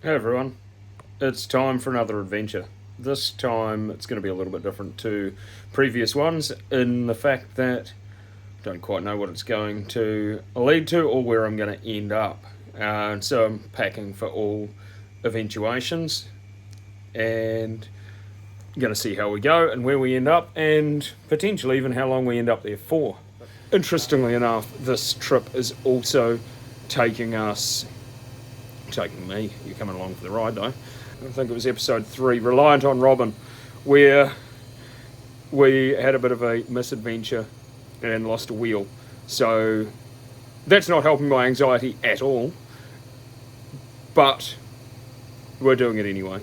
Hey everyone, it's time for another adventure. This time it's going to be a little bit different to previous ones in the fact that I don't quite know what it's going to lead to or where I'm going to end up. So I'm packing for all eventuations and going to see how we go and where we end up and potentially even how long we end up there for. Interestingly enough, this trip is also taking me, you're coming along for the ride though. I think it was episode 3, Reliant on Robin, where we had a bit of a misadventure and lost a wheel. So that's not helping my anxiety at all, but we're doing it anyway.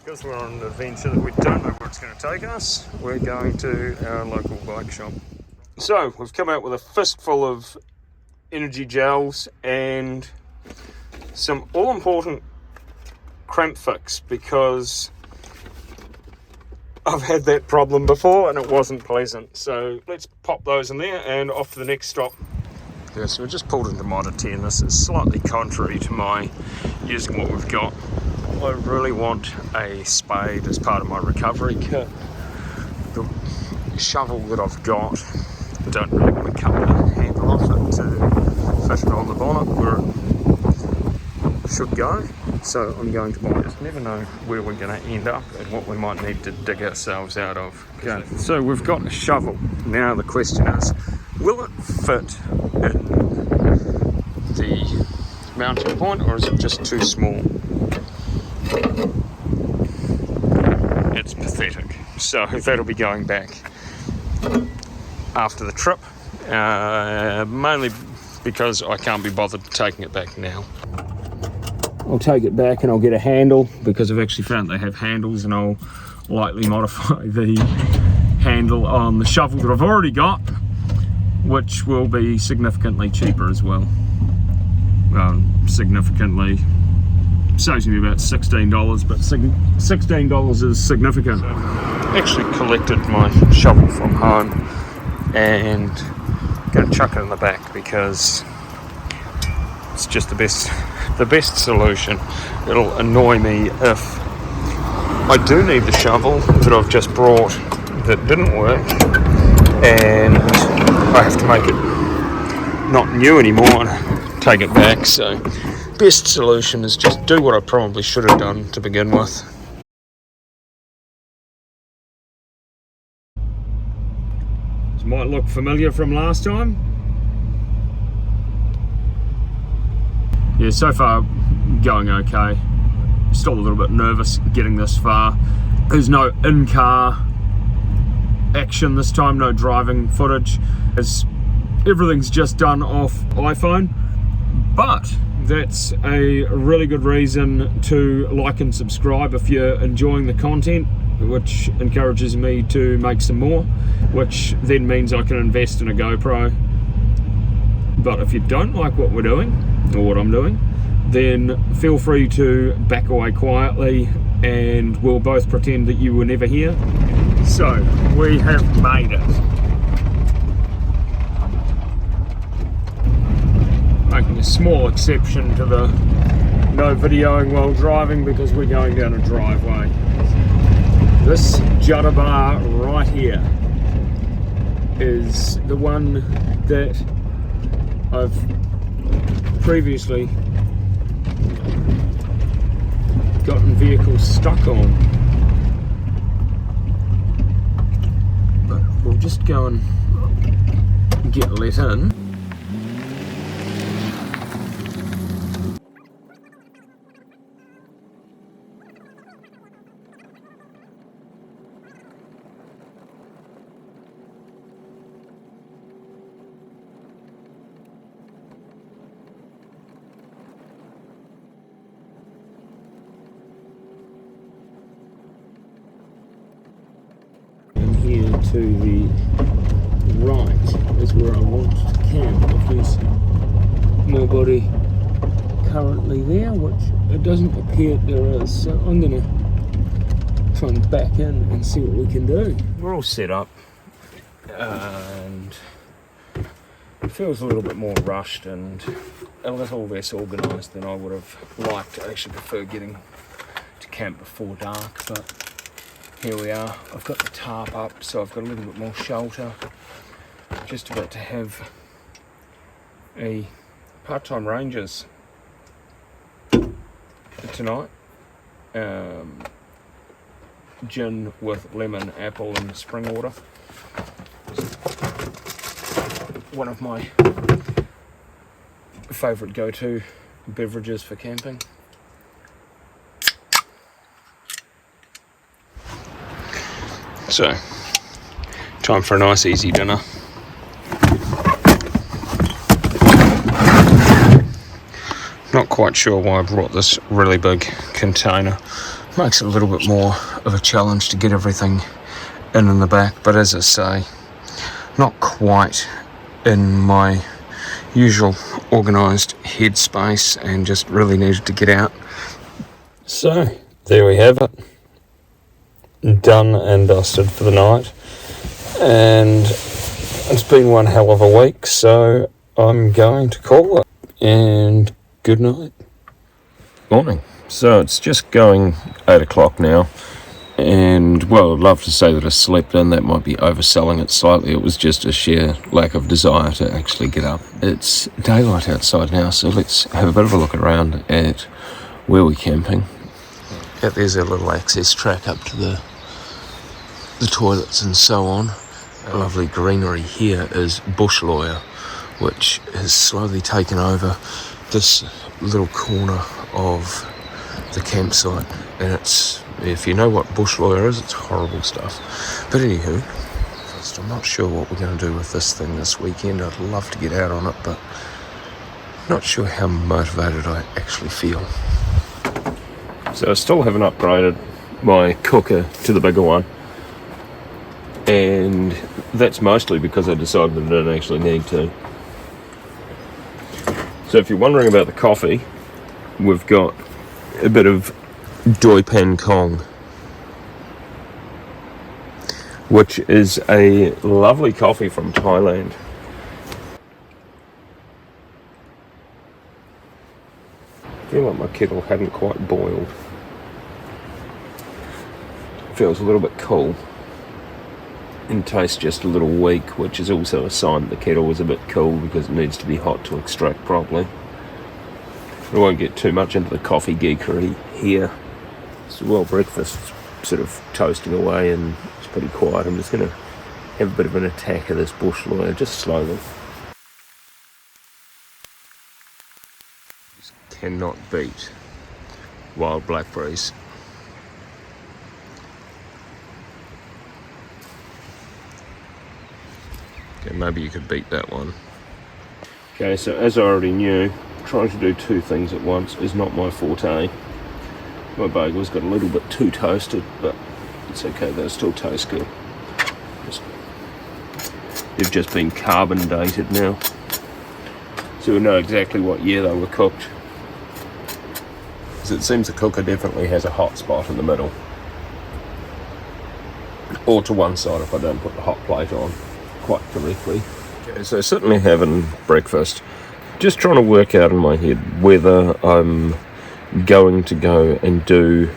Because we're on an adventure that we don't know where it's going to take us, we're going to our local bike shop. So we've come out with a fistful of energy gels and some all-important cramp fix because I've had that problem before and it wasn't pleasant. So let's pop those in there and off to the next stop. Yeah, so we just pulled into Model 10. This is slightly contrary to my using what we've got. I really want a spade as part of my recovery kit. The shovel that I've got, I don't really want to cut the handle off it to fit it on the bonnet where it should go. So I'm going to buy it. Never know where we're going to end up and what we might need to dig ourselves out of. Okay, so we've got a shovel. Now the question is, will it fit in the mounting point or is it just too small? It's pathetic. So that'll be going back after the trip, mainly because I can't be bothered taking it back now. I'll take it back and I'll get a handle because I've actually found they have handles, and I'll lightly modify the handle on the shovel that I've already got, which will be significantly cheaper as well. Significantly saves me about $16, but $16 is significant. I actually collected my shovel from home and going to chuck it in the back because it's just the best solution. It'll annoy me if I do need the shovel that I've just brought that didn't work and I have to make it not new anymore and take it back. So best solution is just do what I probably should have done to begin with. This might look familiar from last time. Yeah, so far going okay. Still a little bit nervous getting this far. There's no in-car action this time, no driving footage, as everything's just done off iPhone, but that's a really good reason to like and subscribe if you're enjoying the content, which encourages me to make some more, which then means I can invest in a GoPro. But if you don't like what we're doing, or what I'm doing, then feel free to back away quietly and we'll both pretend that you were never here. So, we have made it. Making a small exception to the no videoing while driving because we're going down a driveway. This jutta bar right here is the one that I've previously gotten vehicles stuck on. But we'll just go and get let in. Here to the right is where I want to camp if there's nobody currently there, which it doesn't appear there is. So I'm going to try and back in and see what we can do. We're all set up, and it feels a little bit more rushed and a little less organised than I would have liked. I actually prefer getting to camp before dark, but here we are. I've got the tarp up, so I've got a little bit more shelter. Just about to have a part-time rangers tonight. Gin with lemon, apple and spring water. One of my favourite go-to beverages for camping. So, time for a nice easy dinner. Not quite sure why I brought this really big container. Makes it a little bit more of a challenge to get everything in the back, but as I say, not quite in my usual organised headspace and just really needed to get out. So, there we have it. Done and dusted for the night. And it's been one hell of a week, so I'm going to call it. And good night. Morning. So it's just going 8 o'clock now. And, well, I'd love to say that I slept in. That might be overselling it slightly. It was just a sheer lack of desire to actually get up. It's daylight outside now, so let's have a bit of a look around at where we're camping. Yeah, there's our little access track up to the toilets and so on. Lovely greenery here is bush lawyer, which has slowly taken over this little corner of the campsite, and it's, if you know what bush lawyer is, it's horrible stuff. But anywho, first, I'm not sure what we're going to do with this thing this weekend. I'd love to get out on it, but not sure how motivated I actually feel. So I still haven't upgraded my cooker to the bigger one, and that's mostly because I decided that I don't actually need to. So if you're wondering about the coffee, we've got a bit of Doi Pan Kong, which is a lovely coffee from Thailand. I feel like my kettle hadn't quite boiled. Feels a little bit cool and tastes just a little weak, which is also a sign the kettle was a bit cool because it needs to be hot to extract properly. I won't get too much into the coffee geekery here. So, well, breakfast's sort of toasting away and it's pretty quiet. I'm just going to have a bit of an attack of this bush lawyer, just slowly. Just cannot beat wild blackberries. Okay, maybe you could beat that one. Okay, so as I already knew, trying to do two things at once is not my forte. My bagels got a little bit too toasted, but it's okay, they'll still taste good. They've just been carbon dated now, so we know exactly what year they were cooked. Because it seems the cooker definitely has a hot spot in the middle, or to one side if I don't put the hot plate on quite correctly. Okay, so certainly having breakfast, just trying to work out in my head whether I'm going to go and do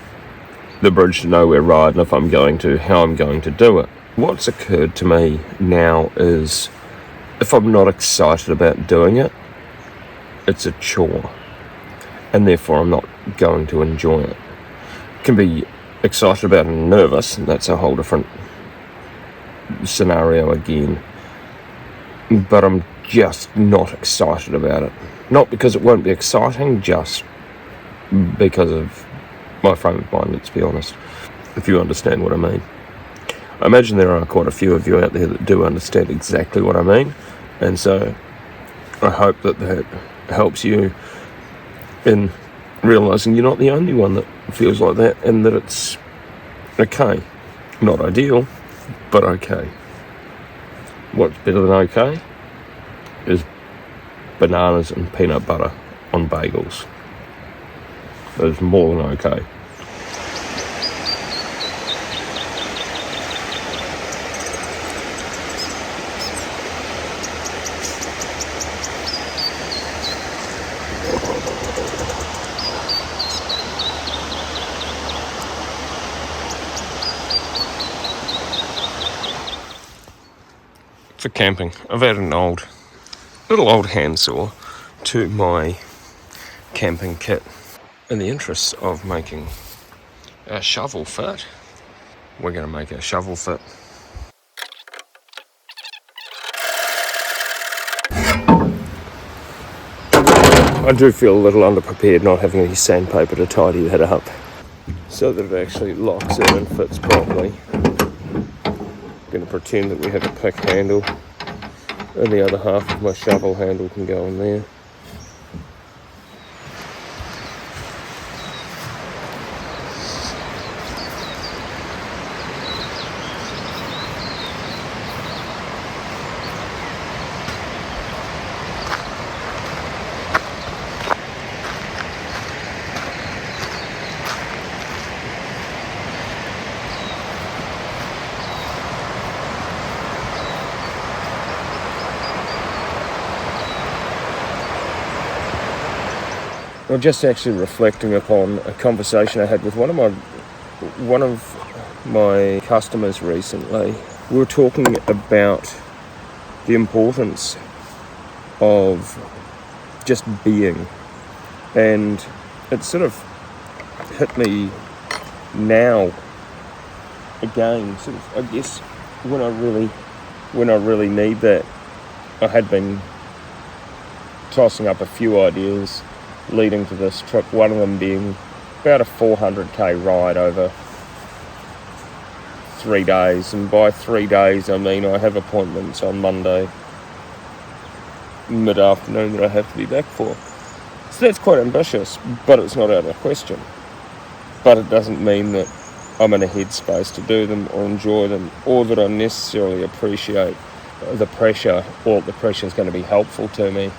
the Bridge to Nowhere ride, and if I'm going to, how I'm going to do it. What's occurred to me now is, if I'm not excited about doing it, it's a chore, and therefore I'm not going to enjoy it. Can be excited about it and nervous, and that's a whole different scenario again, but I'm just not excited about it. Not because it won't be exciting, just because of my frame of mind, let's be honest, if you understand what I mean. I imagine there are quite a few of you out there that do understand exactly what I mean, and so I hope that that helps you in realising you're not the only one that feels like that, and that it's okay. Not ideal, but okay. What's better than okay is bananas and peanut butter on bagels. is more than okay. For camping, I've added a little old handsaw to my camping kit in the interest of making a shovel fit. We're going to make a shovel fit. I do feel a little underprepared not having any sandpaper to tidy that up so that it actually locks in and fits properly. I'm going to pretend that we have a pick handle and the other half of my shovel handle can go in there. Well, just actually reflecting upon a conversation I had with one of my customers recently. We were talking about the importance of just being, and it sort of hit me now again, sort of, I guess when I really need that. I had been tossing up a few ideas leading to this trip, one of them being about a 400k ride over 3 days, and by 3 days I mean I have appointments on Monday mid-afternoon that I have to be back for. So that's quite ambitious, but it's not out of the question. But it doesn't mean that I'm in a headspace to do them or enjoy them, or that I necessarily appreciate the pressure, or the pressure is going to be helpful to me.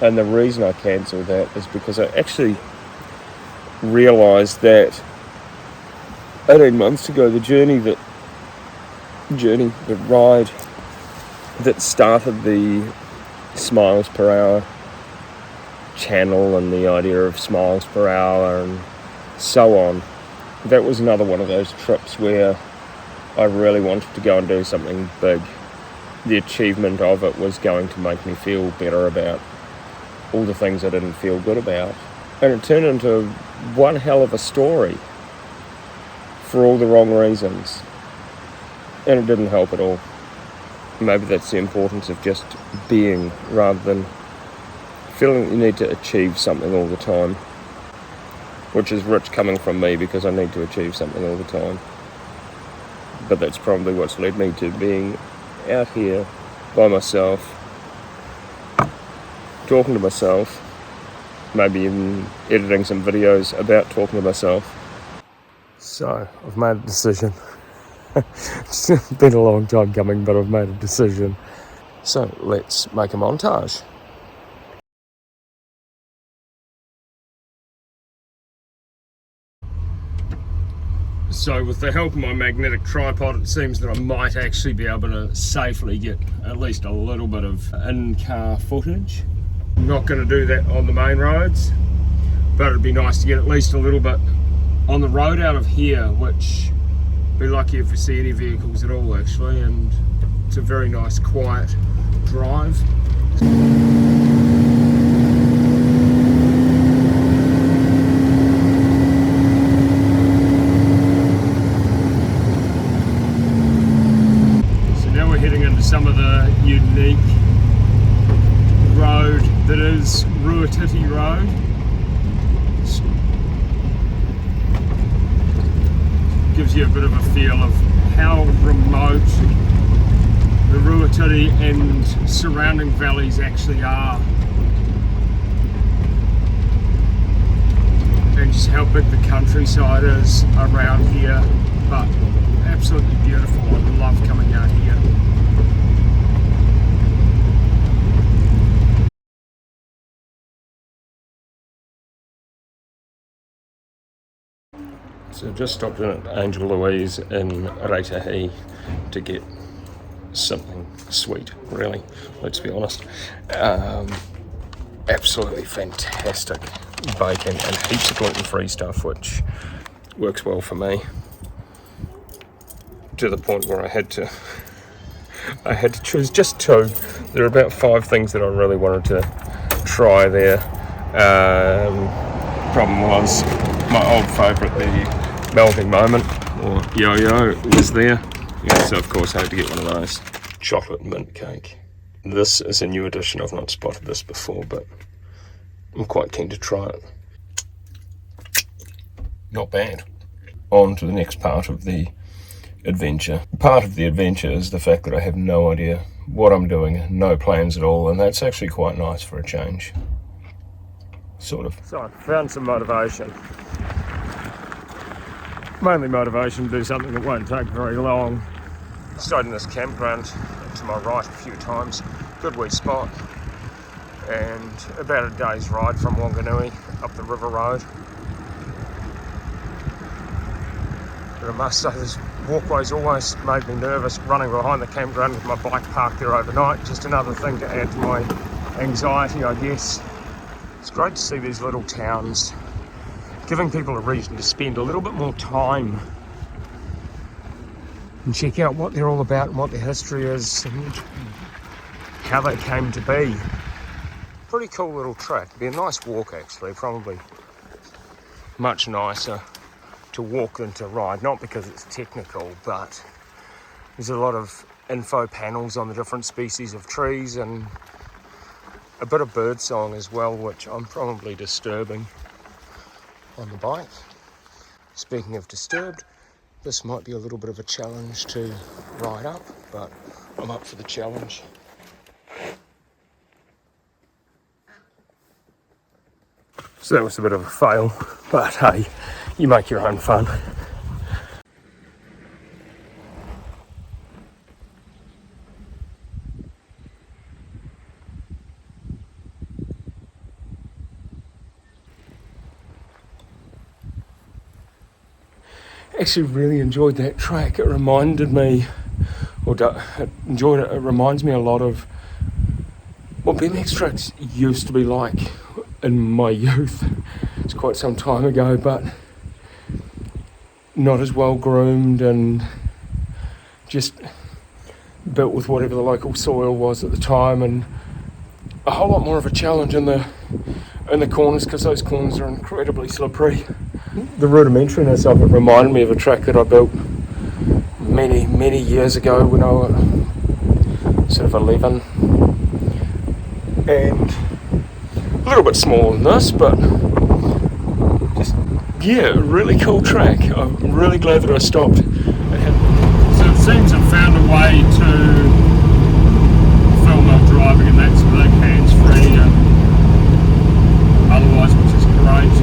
And the reason I cancelled that is because I actually realised that 18 months ago, the ride that started the Smiles Per Hour channel and the idea of Smiles Per Hour and so on, that was another one of those trips where I really wanted to go and do something big. The achievement of it was going to make me feel better about all the things I didn't feel good about. And it turned into one hell of a story for all the wrong reasons. And it didn't help at all. Maybe that's the importance of just being rather than feeling that you need to achieve something all the time. Which is rich coming from me because I need to achieve something all the time. But that's probably what's led me to being out here by myself, talking to myself, maybe even editing some videos about talking to myself. So, I've made a decision. It's been a long time coming, but I've made a decision. So, let's make a montage. So with the help of my magnetic tripod, it seems that I might actually be able to safely get at least a little bit of in-car footage. I'm not going to do that on the main roads, but it'd be nice to get at least a little bit on the road out of here, which be lucky if we see any vehicles at all actually, and it's a very nice quiet drive. Some of the unique road that is Ruatiti Road. Gives you a bit of a feel of how remote the Ruatiti and surrounding valleys actually are, and just how big the countryside is around here. But absolutely beautiful. I love coming out here. So just stopped in at Angel Louise in Reitahi to get something sweet, really, let's be honest. Absolutely fantastic bacon and heaps of gluten-free stuff, which works well for me, to the point where I had to choose just two. There are about 5 things that I really wanted to try there. Problem was my old favourite, the melting moment, or yo-yo, was there. Yeah, so of course I had to get one of those. Chocolate mint cake. This is a new addition. I've not spotted this before, but I'm quite keen to try it. Not bad. On to the next part of the adventure. Part of the adventure is the fact that I have no idea what I'm doing, no plans at all, and that's actually quite nice for a change. Sort of. So I found some motivation. Mainly motivation to do something that won't take very long. Stayed in this campground to my right a few times. Good wee spot. And about a day's ride from Wanganui up the river road. But I must say, this walkway's always made me nervous, running behind the campground with my bike parked there overnight. Just another thing to add to my anxiety, I guess. It's great to see these little towns, giving people a reason to spend a little bit more time and check out what they're all about and what their history is and how they came to be. Pretty cool little track. It'd be a nice walk, actually, probably much nicer to walk than to ride, not because it's technical, but there's a lot of info panels on the different species of trees and a bit of bird song as well, which I'm probably disturbing on the bike. Speaking of disturbed, this might be a little bit of a challenge to ride up, but I'm up for the challenge. So that was a bit of a fail, but hey, you make your own fun. Actually really enjoyed that track. It reminded me, it reminds me a lot of what BMX tracks used to be like in my youth. It's quite some time ago, but not as well groomed and just built with whatever the local soil was at the time, and a whole lot more of a challenge in the corners, because those corners are incredibly slippery. The rudimentariness of it reminded me of a track that I built many years ago when I was sort of 11, and a little bit smaller than this, but just, yeah, a really cool track. I'm really glad that I stopped. So it seems I've found a way to film while driving, and that's with hands-free and otherwise, which is great.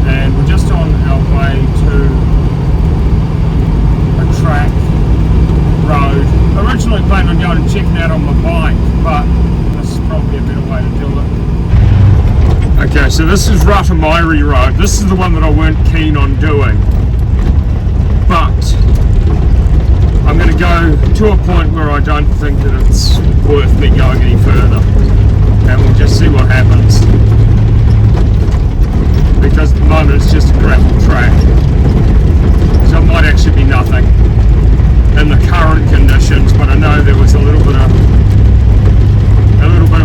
And we're just on our way to a track road. Originally planned on going and checking out on my bike, but this is probably a better way to do it. Okay, so this is Rutamairi Road. This is the one that I weren't keen on doing, but I'm going to go to a point where I don't think that it's worth me going any further, and we'll just see what happens. Because at the moment it's just a gravel track, so it might actually be nothing in the current conditions, but I know there was a little bit of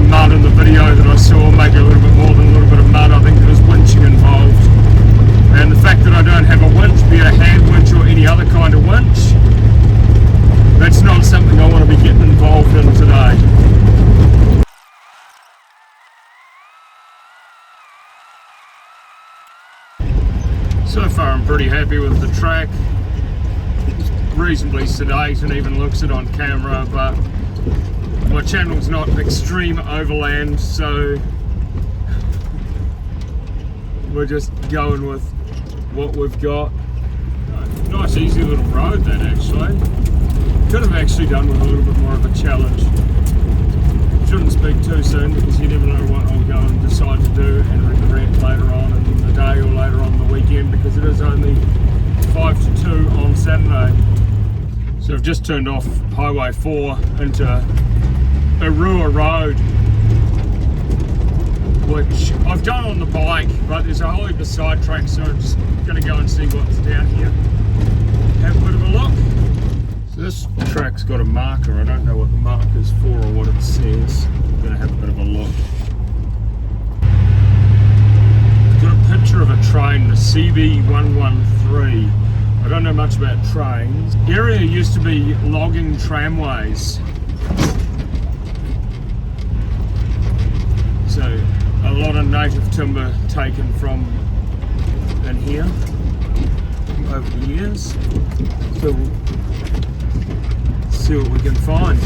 mud in the video that I saw, maybe a little bit more than a little bit of mud. I think there was winching involved, and the fact that I don't have a winch, be it a hand winch or any other kind of winch, that's not something I want to be getting involved in today. So far I'm pretty happy with the track. It's reasonably sedate and even looks it on camera, but my channel's not extreme overland, so we're just going with what we've got. Nice easy little road that actually. Could have actually done with a little bit more of a challenge. Shouldn't speak too soon because you never know what I'll go and decide to do and regret later on in the day or later on in the weekend, because it is only 5 to 2 on Saturday. So I've just turned off Highway 4 into Arua Road, which I've done on the bike, but there's a whole heap of side tracks, so I'm just going to go and see what's down here. Have a bit of a look. So this track's got a marker. I don't know what the marker's for or what it says. I'm going to have a bit of a look. It's got a picture of a train, the CB113. I don't know much about trains. The area used to be logging tramways. So a lot of native timber taken from in here over the years. So we'll see what we can find.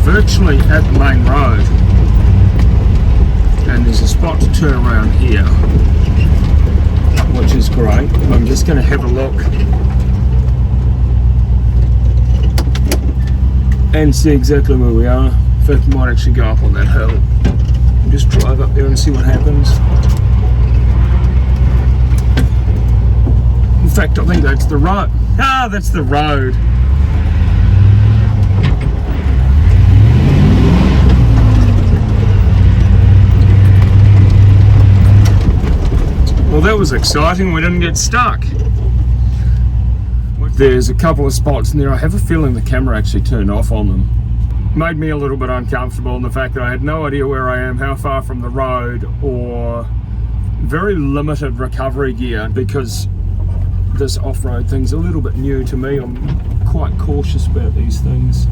Virtually at the main road, and there's a spot to turn around here, which is great. I'm just going to have a look and see exactly where we are. In fact, we might actually go up on that hill and just drive up there and see what happens. In fact, I think that's the road. Ah, that's the road. Well, that was exciting. We didn't get stuck. There's a couple of spots in there. I have a feeling the camera actually turned off on them. Made me a little bit uncomfortable in the fact that I had no idea where I am, how far from the road, or very limited recovery gear, because this off-road thing's a little bit new to me. I'm quite cautious about these things.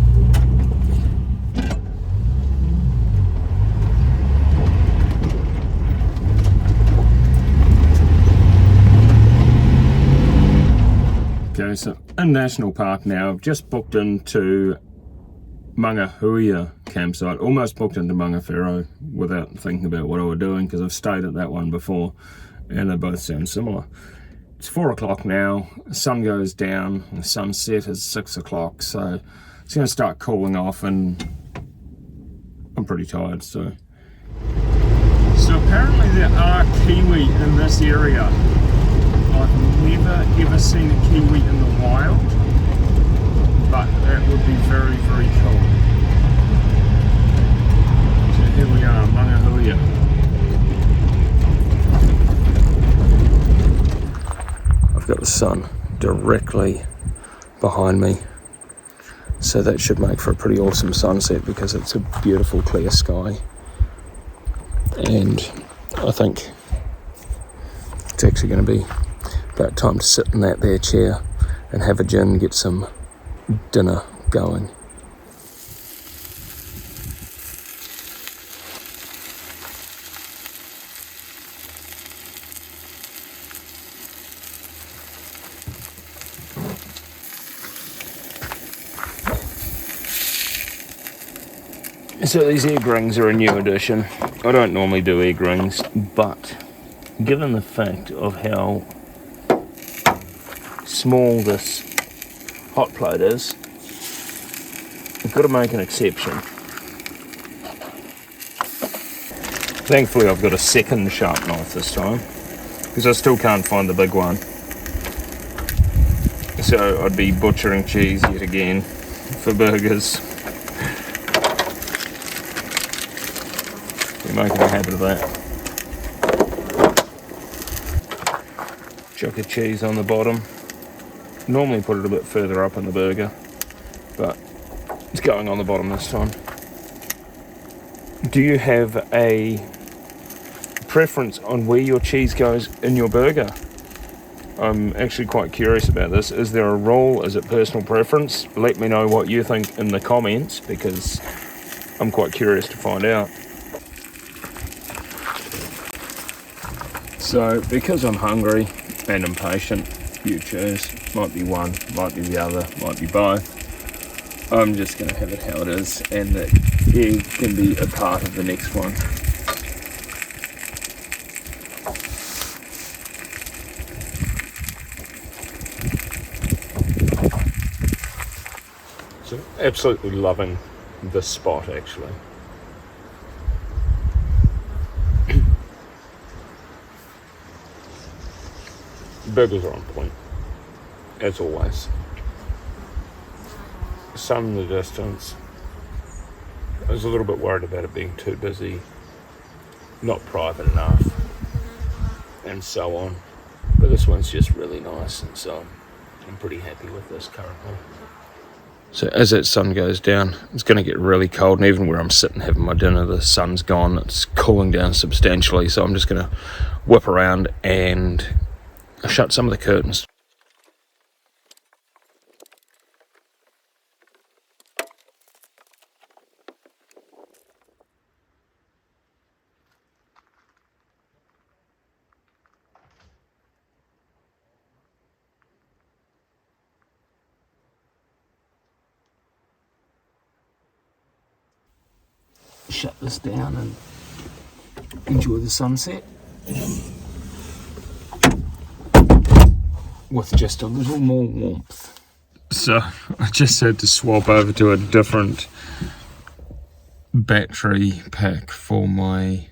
Okay, so in National Park now. I've just booked into Mangahuia campsite, almost booked into Mangawhero without thinking about what I was doing, because I've stayed at that one before and they both sound similar. It's 4 o'clock now, the sun goes down, the sunset is 6 o'clock, so it's going to start cooling off and I'm pretty tired. So apparently there are kiwi in this area. I've never ever seen a kiwi in the wild, but that would be very, very cool. So here we are, Mangahuia. I've got the sun directly behind me, so that should make for a pretty awesome sunset because it's a beautiful clear sky. And I think it's actually going to be about time to sit in that there chair and have a gin and get some dinner going. So these egg rings are a new addition. I don't normally do egg rings, but given the fact of how small this hot plate is, I've got to make an exception. Thankfully I've got a second sharp knife this time, because I still can't find the big one. So I'd be butchering cheese yet again for burgers. We're making a habit of that. Chuck of cheese on the bottom. Normally put it a bit further up in the burger, but it's going on the bottom this time. Do you have a preference on where your cheese goes in your burger? I'm actually quite curious about this. Is there a rule? Is it personal preference? Let me know what you think in the comments, because I'm quite curious to find out. So, because I'm hungry and impatient, you choose. Might be one, might be the other, might be both. I'm just going to have it how it is, and that egg can be a part of the next one. So, absolutely loving this spot, actually. Burgers are on point, as always. Sun in the distance. I was a little bit worried about it being too busy, not private enough, and so on. But this one's just really nice, and so I'm pretty happy with this currently. So as that sun goes down, it's going to get really cold, and even where I'm sitting having my dinner, the sun's gone. It's cooling down substantially, so I'm just going to whip around and shut some of the curtains. Shut this down and enjoy the sunset with just a little more warmth. So I just had to swap over to a different battery pack for my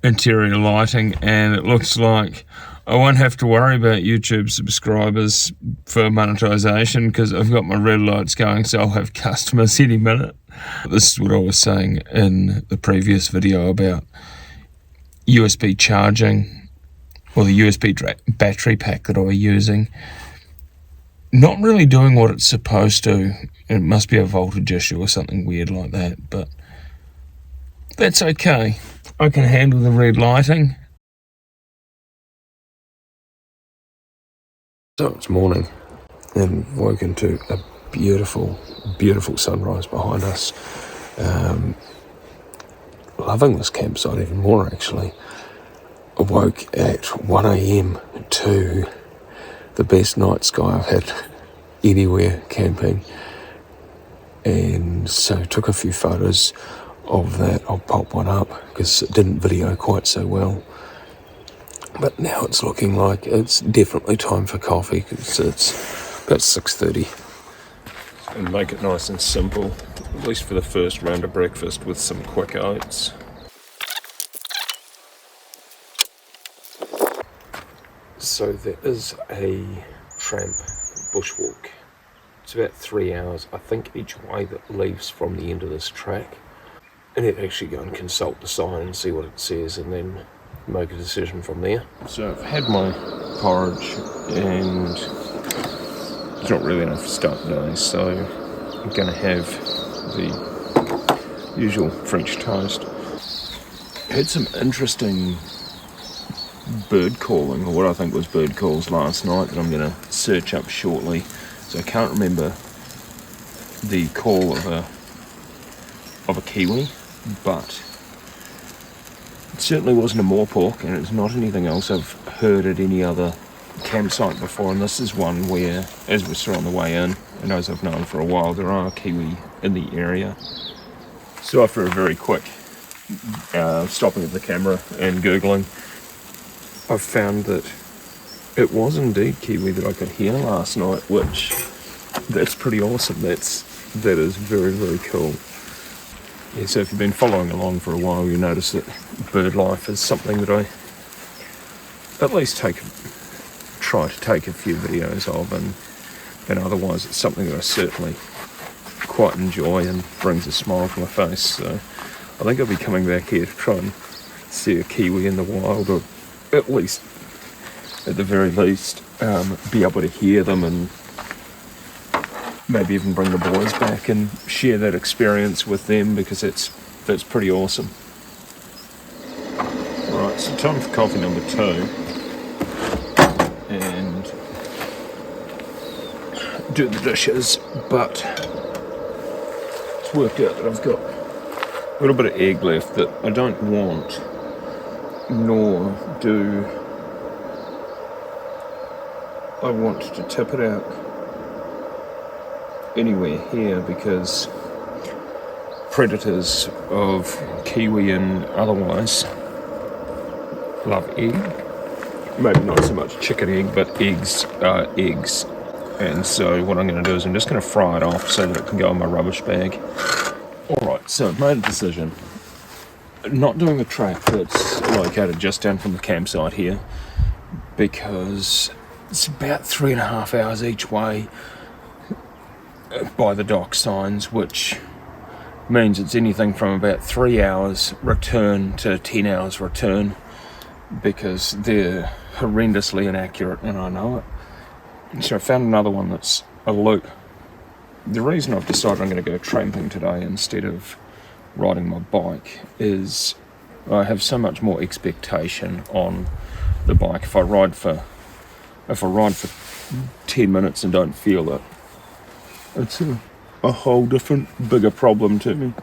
interior lighting, and it looks like I won't have to worry about YouTube subscribers for monetization because I've got my red lights going, so I'll have customers any minute. This is what I was saying in the previous video about USB charging, or the USB battery pack that I was using. Not really doing what it's supposed to. It must be a voltage issue or something weird like that, but that's okay. I can handle the red lighting. So it's morning, and woken to a beautiful, beautiful sunrise behind us. Loving this campsite even more, actually. Awoke at 1 a.m. to the best night sky I've had anywhere camping, and so took a few photos of that. I'll pop one up because it didn't video quite so well, but now it's looking like it's definitely time for coffee because it's about 6:30. And make it nice and simple, at least for the first round of breakfast, with some quick oats. So there is a tramp bushwalk. It's about 3 hours, I think, each way that leaves from the end of this track. I need to actually go and consult the sign and see what it says, and then make a decision from there. So I've had my porridge, and there's not really enough stuff today, so I'm going to have the usual French toast. Had some interesting bird calling, or what I think was bird calls last night, that I'm going to search up shortly. So I can't remember the call of a kiwi, but it certainly wasn't a moorpork, and it's not anything else I've heard at any other campsite before. And this is one where, as we saw on the way in, and as I've known for a while, there are kiwi in the area. So after a very quick stopping of the camera and Googling, I've found that it was indeed kiwi that I could hear last night, which, that's pretty awesome. That is very, very cool. Yeah, so if you've been following along for a while, you notice that bird life is something that I at least try to take a few videos of, and otherwise it's something that I certainly quite enjoy and brings a smile to my face. So I think I'll be coming back here to try and see a kiwi in the wild, or at least, at the very least, be able to hear them, and maybe even bring the boys back and share that experience with them, because that's pretty awesome. So time for coffee number 2, and do the dishes, but it's worked out that I've got a little bit of egg left that I don't want, nor do I want to tip it out anywhere here, because predators of kiwi and otherwise love egg. Maybe not so much chicken egg, but eggs are eggs. And so what I'm going to do is I'm just going to fry it off so that it can go in my rubbish bag. Alright, so I've made a decision. Not doing the track that's located just down from the campsite here, because it's about 3.5 hours each way by the dock signs, which means it's anything from about 3 hours return to 10 hours return, because they're horrendously inaccurate, and I know it. So I found another one that's a loop. The reason I've decided I'm going to go tramping today instead of riding my bike is I have so much more expectation on the bike. If I ride for 10 minutes and don't feel it, it's a whole different, bigger problem to me.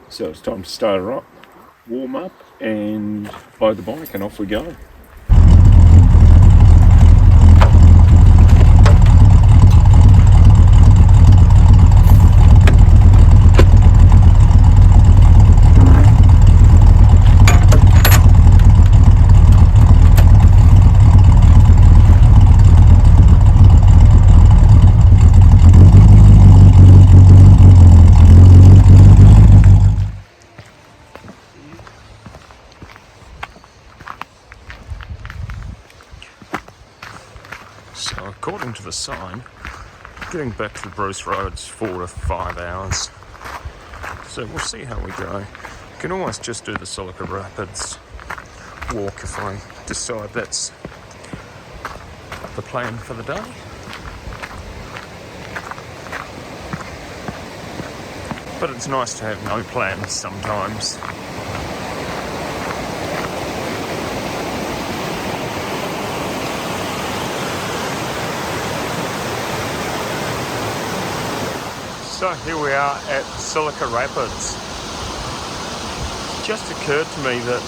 So it's time to start her up, warm up, and load the bike, and off we go. So according to the sign, getting back to the Bruce Road's 4 to 5 hours. So we'll see how we go. You can almost just do the Silica Rapids walk if I decide that's the plan for the day. But it's nice to have no plans sometimes. So here we are at Silica Rapids. It just occurred to me that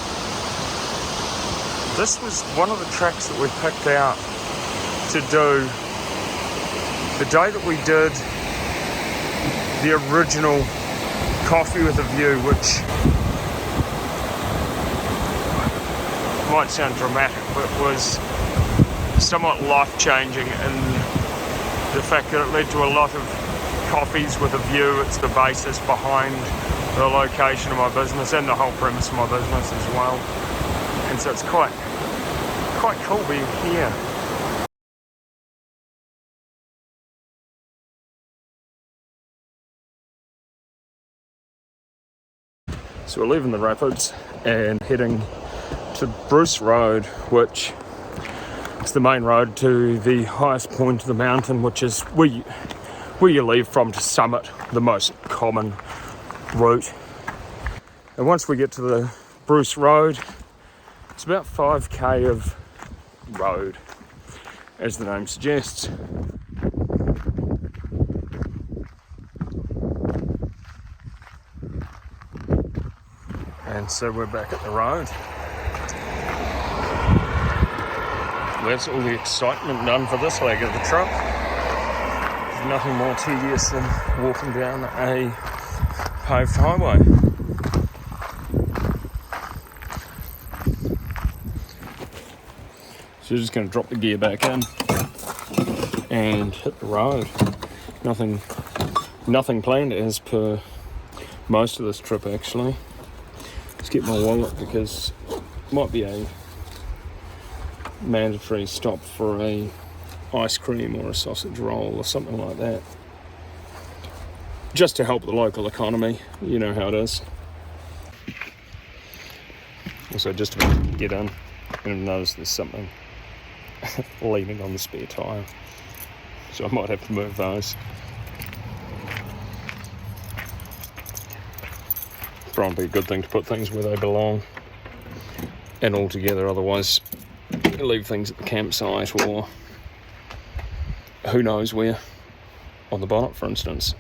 this was one of the tracks that we picked out to do the day that we did the original Coffee with a View, which might sound dramatic, but was somewhat life-changing in the fact that it led to a lot of coffees with a view. It's the basis behind the location of my business and the whole premise of my business as well. And so it's quite cool being here. So we're leaving the rapids and heading to Bruce Road, which is the main road to the highest point of the mountain, which is where you leave from to summit, the most common route. And once we get to the Bruce Road, it's about 5k of road, as the name suggests. And so we're back at the road. That's all the excitement done for this leg of the trip. There's nothing more tedious than walking down a paved highway. So we're just going to drop the gear back in and hit the road. Nothing planned as per most of this trip actually. Let's get my wallet because it might be a mandatory stop for a ice cream or a sausage roll or something like that, just to help the local economy. You know how it is. Also, just about to get in and notice there's something leaning on the spare tyre, so I might have to move those. Probably a good thing to put things where they belong. and all together. Otherwise, you leave things at the campsite or who knows where, on the bonnet, for instance.